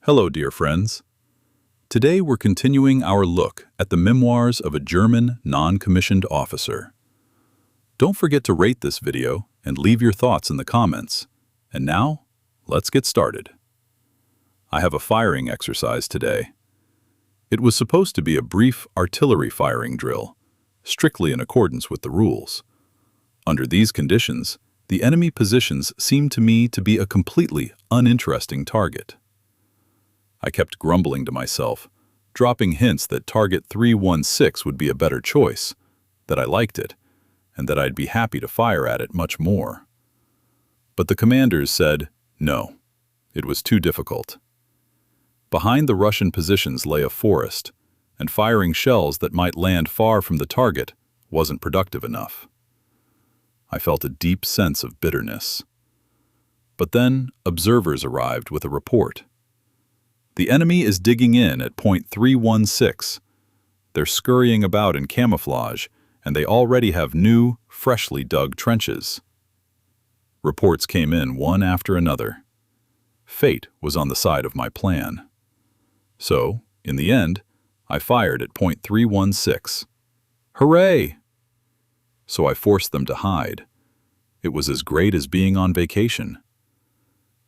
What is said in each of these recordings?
Hello, dear friends. Today we're continuing our look at the memoirs of a German non-commissioned officer. Don't forget to rate this video and leave your thoughts in the comments. And now, let's get started. I have a firing exercise today. It was supposed to be a brief artillery firing drill, strictly in accordance with the rules. Under these conditions, the enemy positions seemed to me to be a completely uninteresting target. I kept grumbling to myself, dropping hints that target 316 would be a better choice, that I liked it, and that I'd be happy to fire at it much more. But the commanders said, no, it was too difficult. Behind the Russian positions lay a forest, and firing shells that might land far from the target wasn't productive enough. I felt a deep sense of bitterness. But then observers arrived with a report. The enemy is digging in at point 316. They're scurrying about in camouflage, and they already have new, freshly dug trenches. Reports came in one after another. Fate was on the side of my plan. So, in the end, I fired at point 316. Hooray! So I forced them to hide. It was as great as being on vacation.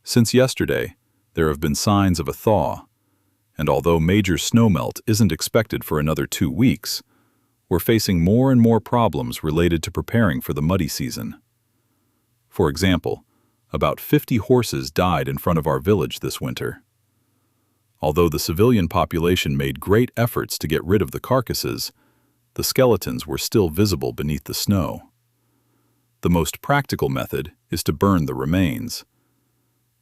Since yesterday, there have been signs of a thaw, and although major snowmelt isn't expected for another 2 weeks, we're facing more and more problems related to preparing for the muddy season. For example, about 50 horses died in front of our village this winter. Although the civilian population made great efforts to get rid of the carcasses, the skeletons were still visible beneath the snow. The most practical method is to burn the remains.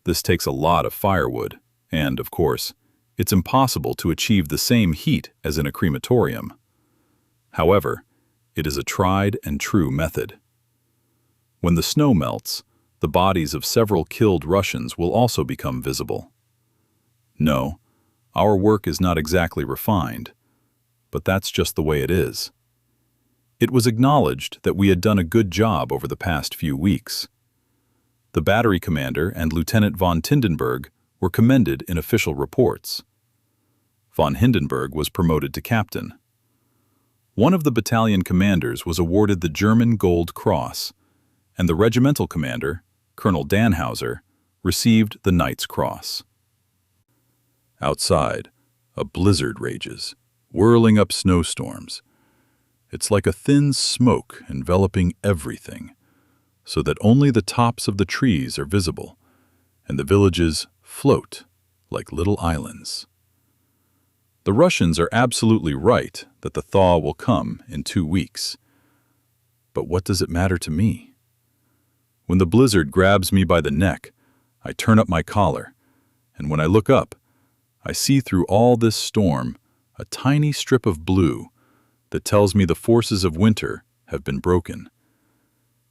This takes a lot of firewood, and, of course, it's impossible to achieve the same heat as in a crematorium. However, it is a tried and true method. When the snow melts, the bodies of several killed Russians will also become visible. No, our work is not exactly refined, but that's just the way it is. It was acknowledged that we had done a good job over the past few weeks. The battery commander and Lieutenant von Tindenberg were commended in official reports. Von Hindenburg was promoted to captain. One of the battalion commanders was awarded the German Gold Cross, and the regimental commander, Colonel Dannhauser, received the Knight's Cross. Outside, a blizzard rages, whirling up snowstorms. It's like a thin smoke enveloping everything, so that only the tops of the trees are visible, and the villages float like little islands. The Russians are absolutely right that the thaw will come in 2 weeks. But what does it matter to me? When the blizzard grabs me by the neck, I turn up my collar, and when I look up, I see through all this storm a tiny strip of blue that tells me the forces of winter have been broken.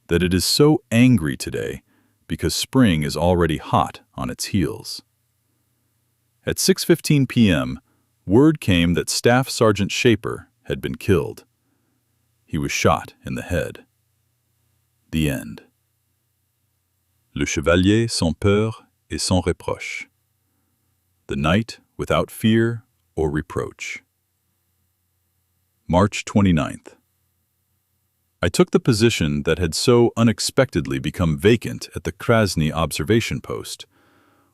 That it is so angry today because spring is already hot on its heels. At 6:15 p.m., word came that Staff Sergeant Shaper had been killed. He was shot in the head. The end. Le chevalier sans peur et sans reproche. The knight without fear or reproach. March 29th. I took the position that had so unexpectedly become vacant at the Krasny observation post,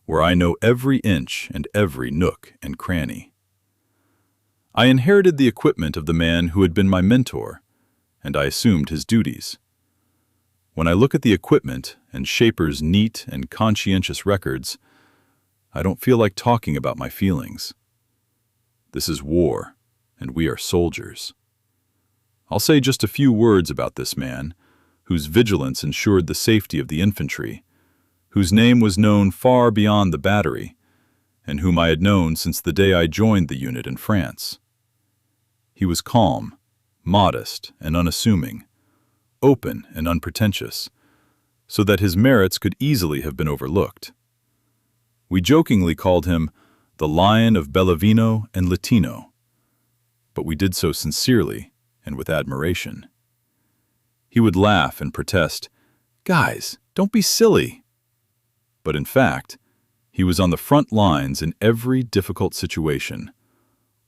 where I know every inch and every nook and cranny. I inherited the equipment of the man who had been my mentor, and I assumed his duties. When I look at the equipment and Shaper's neat and conscientious records, I don't feel like talking about my feelings. This is war, and we are soldiers. I'll say just a few words about this man, whose vigilance ensured the safety of the infantry, whose name was known far beyond the battery, and whom I had known since the day I joined the unit in France. He was calm, modest, and unassuming, open and unpretentious, so that his merits could easily have been overlooked. We jokingly called him the Lion of Bellavino and Latino, but we did so sincerely and with admiration. He would laugh and protest, "Guys, don't be silly." But in fact, He was on the front lines in every difficult situation,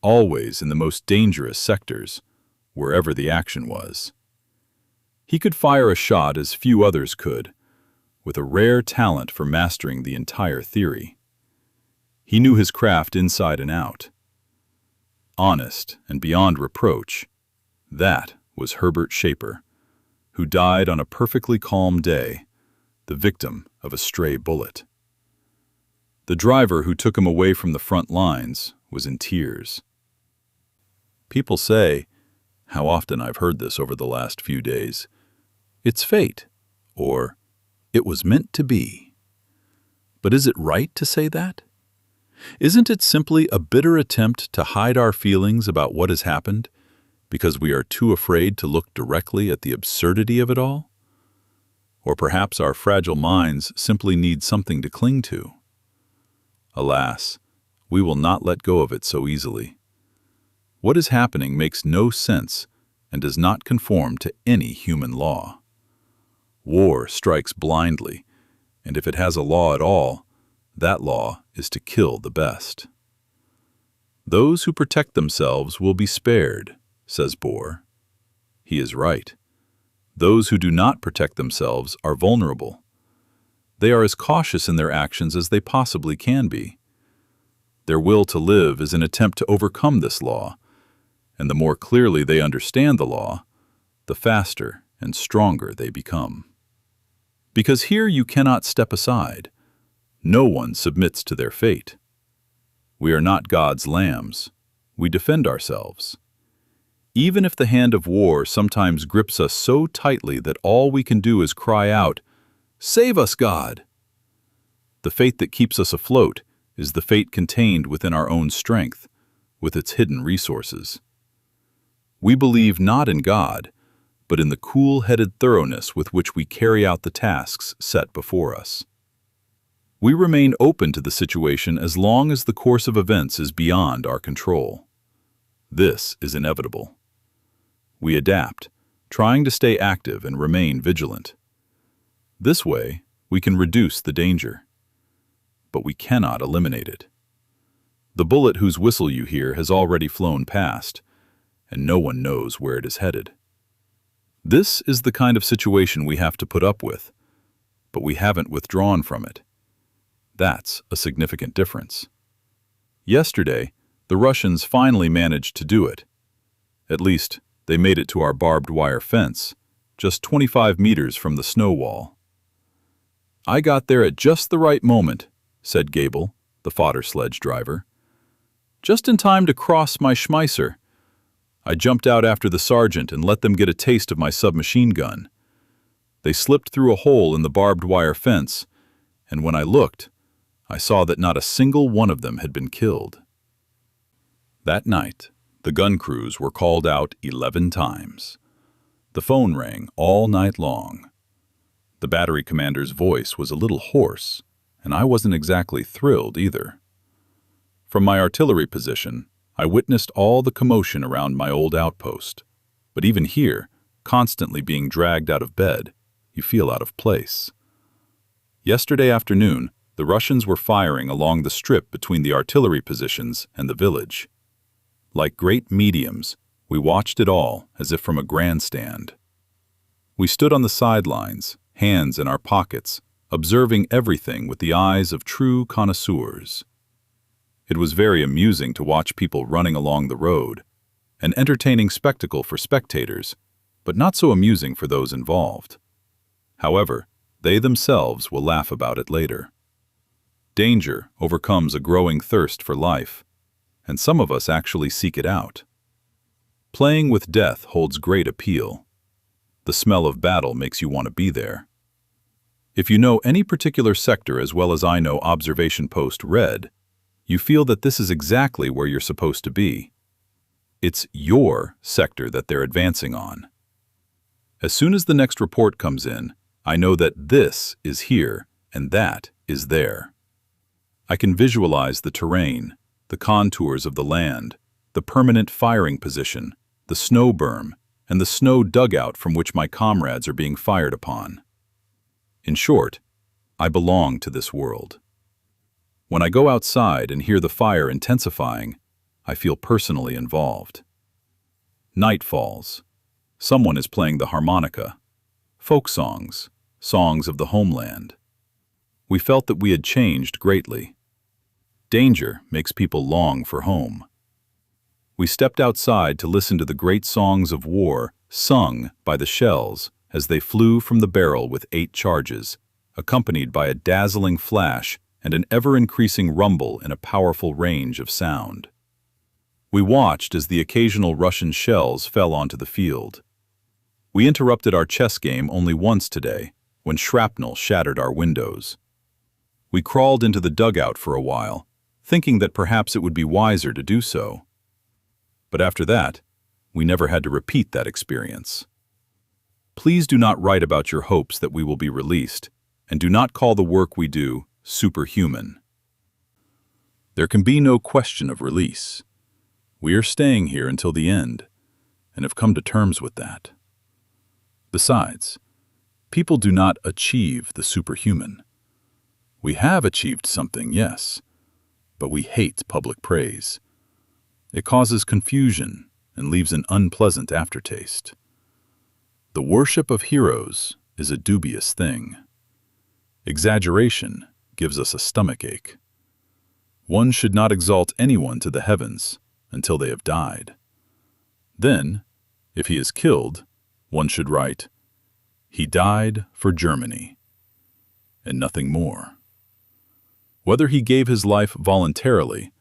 always in the most dangerous sectors, wherever the action was. He could fire a shot as few others could, with a rare talent for mastering the entire theory. He knew his craft inside and out. Honest and beyond reproach, that was Herbert Shaper, who died on a perfectly calm day, the victim of a stray bullet. The driver who took him away from the front lines was in tears. People say, how often I've heard this over the last few days, "It's fate," or "It was meant to be." But is it right to say that? Isn't it simply a bitter attempt to hide our feelings about what has happened because we are too afraid to look directly at the absurdity of it all? Or perhaps our fragile minds simply need something to cling to. Alas, we will not let go of it so easily. What is happening makes no sense and does not conform to any human law. War strikes blindly, and if it has a law at all, that law is to kill the best. Those who protect themselves will be spared, says Bohr. He is right. Those who do not protect themselves are vulnerable. They are as cautious in their actions as they possibly can be. Their will to live is an attempt to overcome this law, and the more clearly they understand the law, the faster and stronger they become. Because here you cannot step aside. No one submits to their fate. We are not God's lambs. We defend ourselves. Even if the hand of war sometimes grips us so tightly that all we can do is cry out, "Save us, God!" The fate that keeps us afloat is the fate contained within our own strength, with its hidden resources. We believe not in God, but in the cool-headed thoroughness with which we carry out the tasks set before us. We remain open to the situation as long as the course of events is beyond our control. This is inevitable. We adapt, trying to stay active and remain vigilant. This way, we can reduce the danger. But we cannot eliminate it. The bullet whose whistle you hear has already flown past, and no one knows where it is headed. This is the kind of situation we have to put up with, but we haven't withdrawn from it. That's a significant difference. Yesterday, the Russians finally managed to do it. At least, they made it to our barbed wire fence, just 25 meters from the snow wall. "I got there at just the right moment," said Gable, the fodder sledge driver. "Just in time to cross my Schmeisser. I jumped out after the sergeant and let them get a taste of my submachine gun. They slipped through a hole in the barbed wire fence, and when I looked, I saw that not a single one of them had been killed." That night, the gun crews were called out 11 times. The phone rang all night long. The battery commander's voice was a little hoarse, and I wasn't exactly thrilled either. From my artillery position, I witnessed all the commotion around my old outpost. But even here, constantly being dragged out of bed, you feel out of place. Yesterday afternoon, the Russians were firing along the strip between the artillery positions and the village. Like great mediums, we watched it all as if from a grandstand. We stood on the sidelines, hands in our pockets, observing everything with the eyes of true connoisseurs. It was very amusing to watch people running along the road, an entertaining spectacle for spectators, but not so amusing for those involved. However, they themselves will laugh about it later. Danger overcomes a growing thirst for life, and some of us actually seek it out. Playing with death holds great appeal. The smell of battle makes you want to be there. If you know any particular sector as well as I know Observation Post Red, you feel that this is exactly where you're supposed to be. It's your sector that they're advancing on. As soon as the next report comes in, I know that this is here and that is there. I can visualize the terrain, the contours of the land, the permanent firing position, the snow berm, and the snow dugout from which my comrades are being fired upon. In short, I belong to this world. When I go outside and hear the fire intensifying, I feel personally involved. Night falls. Someone is playing the harmonica. Folk songs, songs of the homeland. We felt that we had changed greatly. Danger makes people long for home. We stepped outside to listen to the great songs of war sung by the shells as they flew from the barrel with 8 charges, accompanied by a dazzling flash and an ever-increasing rumble in a powerful range of sound. We watched as the occasional Russian shells fell onto the field. We interrupted our chess game only once today, when shrapnel shattered our windows. We crawled into the dugout for a while, thinking that perhaps it would be wiser to do so. But after that, we never had to repeat that experience. Please do not write about your hopes that we will be released, and do not call the work we do superhuman. There can be no question of release. We are staying here until the end, and have come to terms with that. Besides, people do not achieve the superhuman. We have achieved something, yes, but we hate public praise. It causes confusion and leaves an unpleasant aftertaste. The worship of heroes is a dubious thing. Exaggeration gives us a stomachache. One should not exalt anyone to the heavens until they have died. Then, if he is killed, one should write, "He died for Germany," and nothing more. Whether he gave his life voluntarily,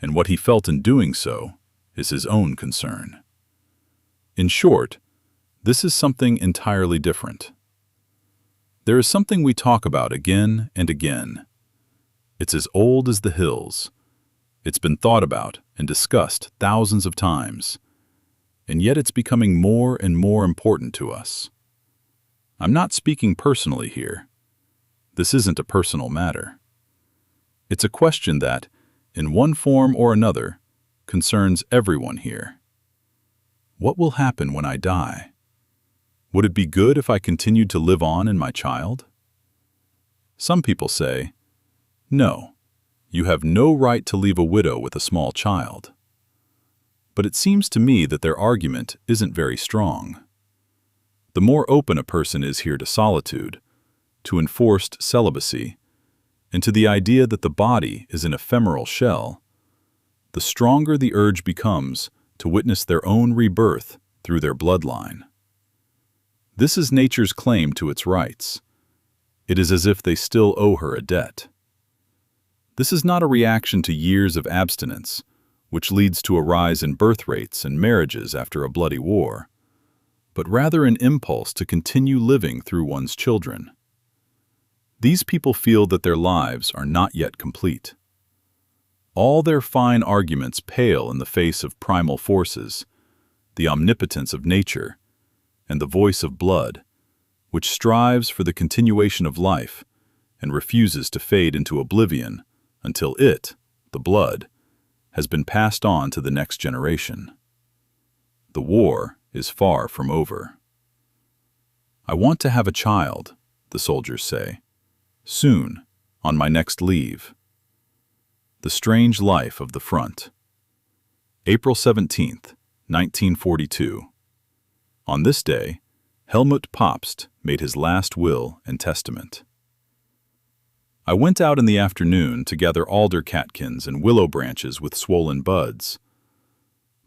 and what he felt in doing so, is his own concern. In short, this is something entirely different. There is something we talk about again and again. It's as old as the hills. It's been thought about and discussed thousands of times, and yet it's becoming more and more important to us. I'm not speaking personally here. This isn't a personal matter. It's a question that, in one form or another, concerns everyone here. What will happen when I die? Would it be good if I continued to live on in my child? Some people say, no, you have no right to leave a widow with a small child. But it seems to me that their argument isn't very strong. The more open a person is here to solitude, to enforced celibacy, and to the idea that the body is an ephemeral shell, the stronger the urge becomes to witness their own rebirth through their bloodline. This is nature's claim to its rights. It is as if they still owe her a debt. This is not a reaction to years of abstinence, which leads to a rise in birth rates and marriages after a bloody war, but rather an impulse to continue living through one's children. These people feel that their lives are not yet complete. All their fine arguments pale in the face of primal forces, the omnipotence of nature, and the voice of blood, which strives for the continuation of life and refuses to fade into oblivion until it, the blood, has been passed on to the next generation. The war is far from over. I want to have a child, the soldiers say, soon, on my next leave. The strange life of the front. April 17th, 1942. On this day, Helmut Pabst made his last will and testament. I went out in the afternoon to gather alder catkins and willow branches with swollen buds.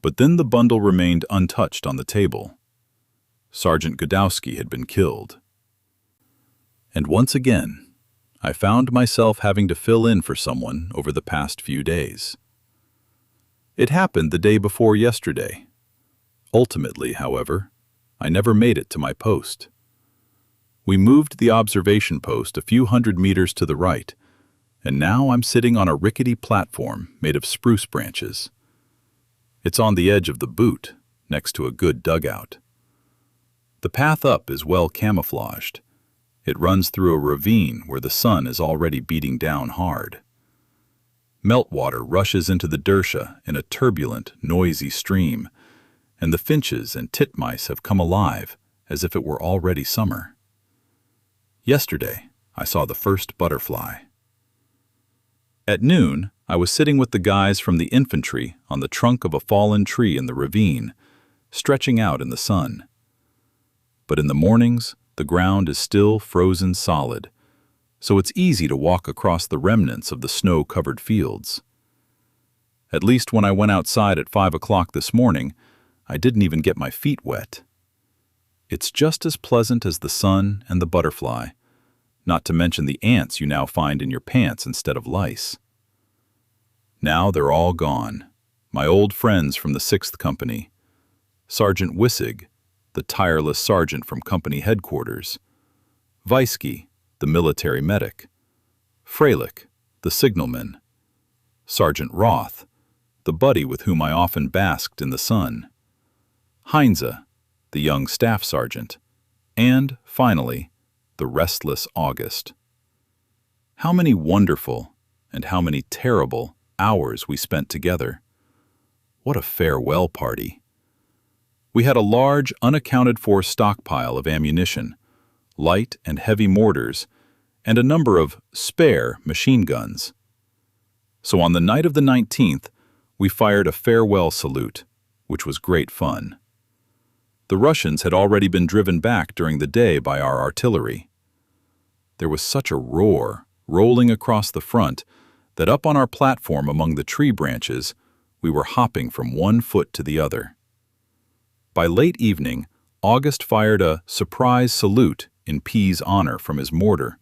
But then the bundle remained untouched on the table. Sergeant Godowski had been killed. And once again, I found myself having to fill in for someone over the past few days. It happened the day before yesterday. Ultimately, however, I never made it to my post. We moved the observation post a few hundred meters to the right, and now I'm sitting on a rickety platform made of spruce branches. It's on the edge of the boot, next to a good dugout. The path up is well camouflaged. It runs through a ravine where the sun is already beating down hard. Meltwater rushes into the Dersha in a turbulent, noisy stream, and the finches and titmice have come alive as if it were already summer. Yesterday, I saw the first butterfly. At noon, I was sitting with the guys from the infantry on the trunk of a fallen tree in the ravine, stretching out in the sun. But in the mornings, the ground is still frozen solid, so it's easy to walk across the remnants of the snow-covered fields. At least when I went outside at 5 o'clock this morning, I didn't even get my feet wet. It's just as pleasant as the sun and the butterfly, not to mention the ants you now find in your pants instead of lice. Now they're all gone, my old friends from the 6th Company, Sergeant Wissig, the tireless sergeant from company headquarters, Weisky, the military medic, Freilich, the signalman, Sergeant Roth, the buddy with whom I often basked in the sun, Heinze, the young staff sergeant, and, finally, the restless August. How many wonderful and how many terrible hours we spent together. What a farewell party. We had a large, unaccounted-for stockpile of ammunition, light and heavy mortars, and a number of spare machine guns. So on the night of the 19th, we fired a farewell salute, which was great fun. The Russians had already been driven back during the day by our artillery. There was such a roar rolling across the front that up on our platform among the tree branches, we were hopping from one foot to the other. By late evening, August fired a surprise salute in P's honor from his mortar,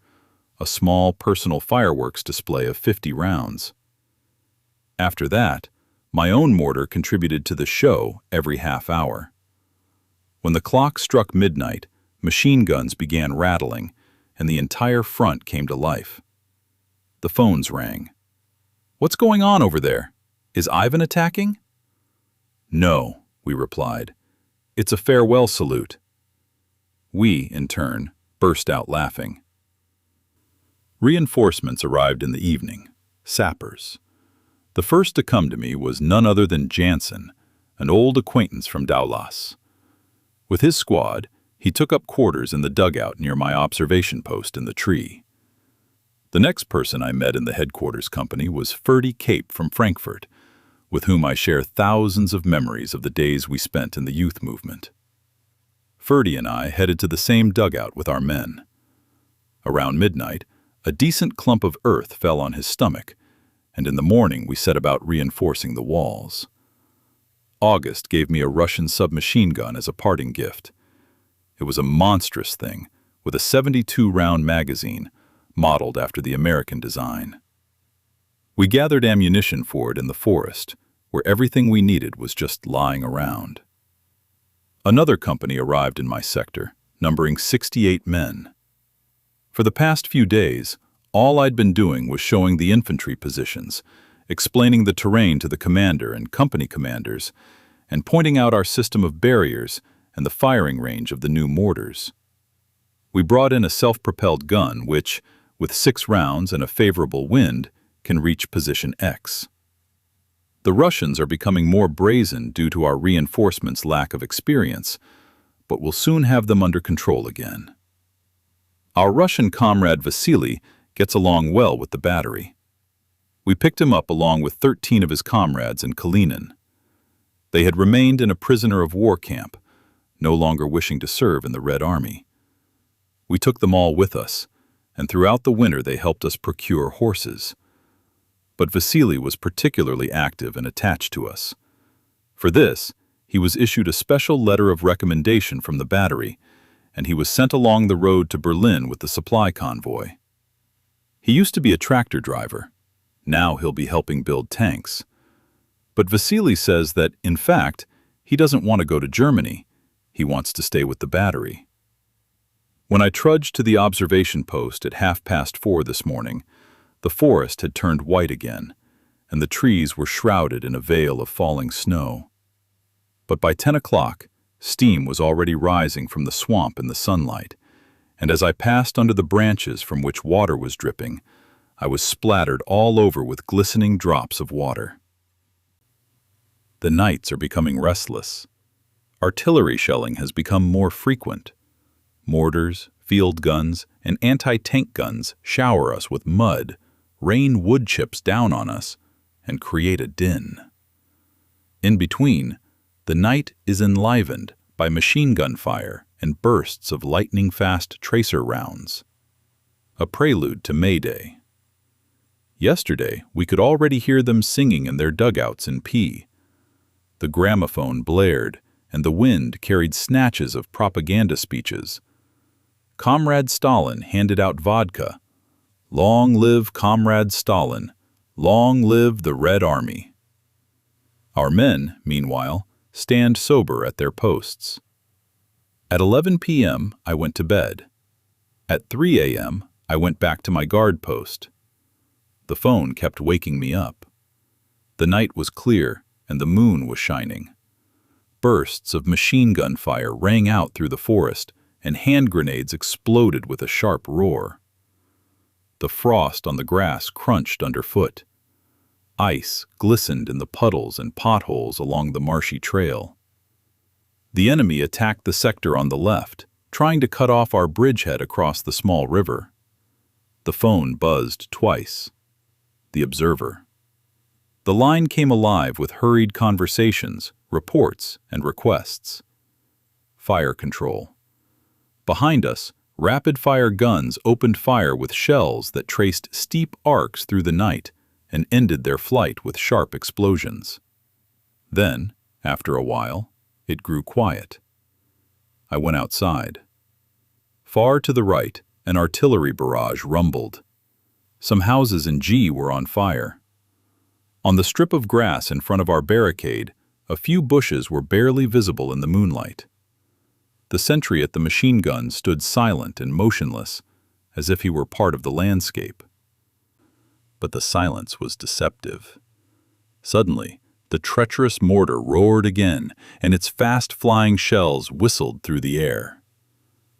a small personal fireworks display of 50 rounds. After that, my own mortar contributed to the show every half hour. When the clock struck midnight, machine guns began rattling, and the entire front came to life. The phones rang. "What's going on over there? Is Ivan attacking?" "No," we replied. "It's a farewell salute." We, in turn, burst out laughing. Reinforcements arrived in the evening, sappers. The first to come to me was none other than Jansen, an old acquaintance from Daulas. With his squad, he took up quarters in the dugout near my observation post in the tree. The next person I met in the headquarters company was Ferdy Cape from Frankfurt, with whom I share thousands of memories of the days we spent in the youth movement. Ferdy and I headed to the same dugout with our men. Around midnight, a decent clump of earth fell on his stomach, and in the morning we set about reinforcing the walls. August gave me a Russian submachine gun as a parting gift. It was a monstrous thing, with a 72-round magazine, modeled after the American design. We gathered ammunition for it in the forest, where everything we needed was just lying around. Another company arrived in my sector, numbering 68 men. For the past few days, all I'd been doing was showing the infantry positions, explaining the terrain to the commander and company commanders, and pointing out our system of barriers and the firing range of the new mortars. We brought in a self-propelled gun which, with 6 rounds and a favorable wind, can reach position X. The Russians are becoming more brazen due to our reinforcements' lack of experience, but we'll soon have them under control again. Our Russian comrade Vasily gets along well with the battery. We picked him up along with 13 of his comrades in Kalinin. They had remained in a prisoner of war camp, no longer wishing to serve in the Red Army. We took them all with us, and throughout the winter they helped us procure horses. But Vasily was particularly active and attached to us. For this, he was issued a special letter of recommendation from the battery, and he was sent along the road to Berlin with the supply convoy. He used to be a tractor driver. Now he'll be helping build tanks. But Vasily says that, in fact, he doesn't want to go to Germany. He wants to stay with the battery. When I trudged to the observation post at 4:30 this morning, the forest had turned white again, and the trees were shrouded in a veil of falling snow. But by 10 o'clock, steam was already rising from the swamp in the sunlight, and as I passed under the branches from which water was dripping, I was splattered all over with glistening drops of water. The nights are becoming restless. Artillery shelling has become more frequent. Mortars, field guns, and anti-tank guns shower us with mud, rain wood chips down on us, and create a din. In between, the night is enlivened by machine gun fire and bursts of lightning-fast tracer rounds. A prelude to May Day. Yesterday, we could already hear them singing in their dugouts in P. The gramophone blared, and the wind carried snatches of propaganda speeches. Comrade Stalin handed out vodka. Long live Comrade Stalin. Long live the Red Army. Our men, meanwhile, stand sober at their posts. At 11 p.m., I went to bed. At 3 a.m., I went back to my guard post. The phone kept waking me up. The night was clear, and the moon was shining. Bursts of machine gun fire rang out through the forest, and hand grenades exploded with a sharp roar. The frost on the grass crunched underfoot. Ice glistened in the puddles and potholes along the marshy trail. The enemy attacked the sector on the left, trying to cut off our bridgehead across the small river. The phone buzzed twice. The observer. The line came alive with hurried conversations, reports, and requests. Fire control. Behind us, rapid-fire guns opened fire with shells that traced steep arcs through the night and ended their flight with sharp explosions. Then, after a while, it grew quiet. I went outside. Far to the right, an artillery barrage rumbled. Some houses in G were on fire. On the strip of grass in front of our barricade, a few bushes were barely visible in the moonlight. The sentry at the machine gun stood silent and motionless, as if he were part of the landscape. But the silence was deceptive. Suddenly, the treacherous mortar roared again, and its fast-flying shells whistled through the air.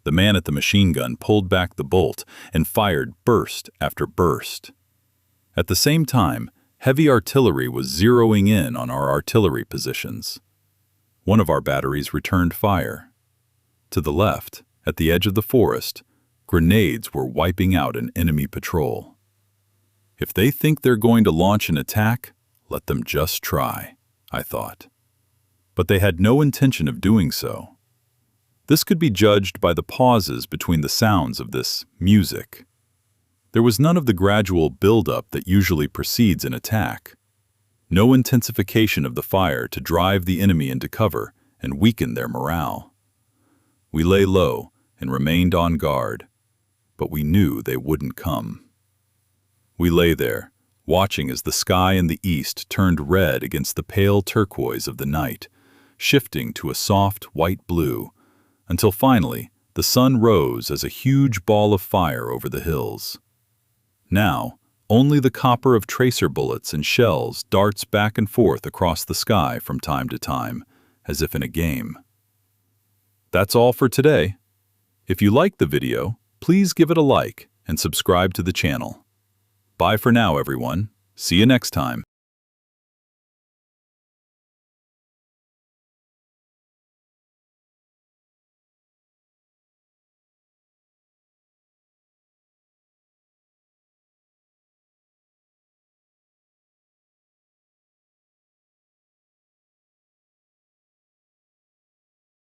The man at the machine gun pulled back the bolt and fired burst after burst. At the same time, heavy artillery was zeroing in on our artillery positions. One of our batteries returned fire. To the left, at the edge of the forest, grenades were wiping out an enemy patrol. If they think they're going to launch an attack, let them just try, I thought. But they had no intention of doing so. This could be judged by the pauses between the sounds of this music. There was none of the gradual build-up that usually precedes an attack. No intensification of the fire to drive the enemy into cover and weaken their morale. We lay low and remained on guard, but we knew they wouldn't come. We lay there, watching as the sky in the east turned red against the pale turquoise of the night, shifting to a soft white blue, until finally the sun rose as a huge ball of fire over the hills. Now, only the copper of tracer bullets and shells darts back and forth across the sky from time to time, as if in a game. That's all for today. If you liked the video, please give it a like and subscribe to the channel. Bye for now, everyone. See you next time.